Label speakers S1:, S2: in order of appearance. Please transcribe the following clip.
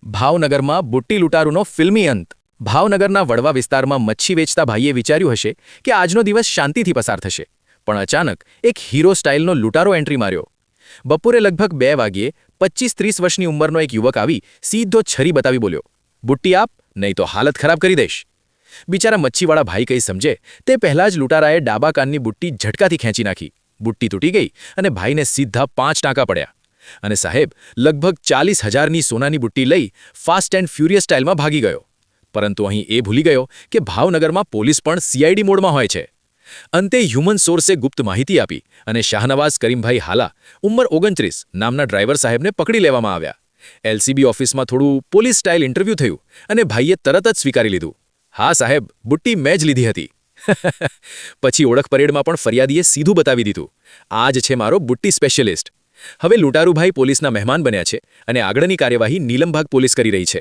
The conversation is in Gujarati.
S1: ભાવનગરમાં બુટ્ટી લૂંટારૂનો ફિલ્મી અંત. ભાવનગરના વડવા વિસ્તારમાં મચ્છી વેચતા ભાઈએ વિચાર્યું હશે કે આજનો દિવસ શાંતિથી પસાર થશે, પણ અચાનક એક હીરો સ્ટાઇલનો લૂંટારો એન્ટ્રી માર્યો. બપોરે લગભગ 2 વાગ્યે 25-30 વર્ષની ઉંમરનો એક યુવક આવી સીધો છરી બતાવી બોલ્યો, બુટ્ટી આપ, નહીં તો હાલત ખરાબ કરી દઈશ. બિચારા મચ્છીવાળા ભાઈ કંઈ સમજે તે પહેલાં જ લૂંટારાએ ડાબા કાનની બુટ્ટી ઝટકાથી ખેંચી નાખી. બુટ્ટી તૂટી ગઈ અને ભાઈને સીધા 5 ટાંકા પડ્યા. અને સાહેબ લગભગ 40,000ની સોનાની બુટ્ટી લઈ ફાસ્ટ એન્ડ ફ્યુરિયસ સ્ટાઇલમાં ભાગી ગયો. પરંતુ અહીં એ ભૂલી ગયો કે ભાવનગરમાં પોલીસ પણ CID મોડમાં હોય છે. અંતે હ્યુમન સોર્સે ગુપ્ત માહિતી આપી અને શાહનવાઝ કરીમભાઈ હાલા, ઉંમર 29, નામના ડ્રાઈવર સાહેબને પકડી લેવામાં આવ્યા. LCB ઓફિસમાં થોડું પોલીસ સ્ટાઇલ ઇન્ટરવ્યૂ થયું અને ભાઈએ તરત જ સ્વીકારી લીધું, હા સાહેબ, બુટ્ટી મેં જ લીધી હતી. પછી ઓળખ પરેડમાં પણ ફરિયાદીએ સીધું બતાવી દીધું, આ જ છે મારો બુટ્ટી સ્પેશિયલિસ્ટ. હવે લૂંટારૂભાઈ પોલીસના મહેમાન બન્યા છે અને આગળની કાર્યવાહી નીલમબાગ પોલીસ કરી રહી છે.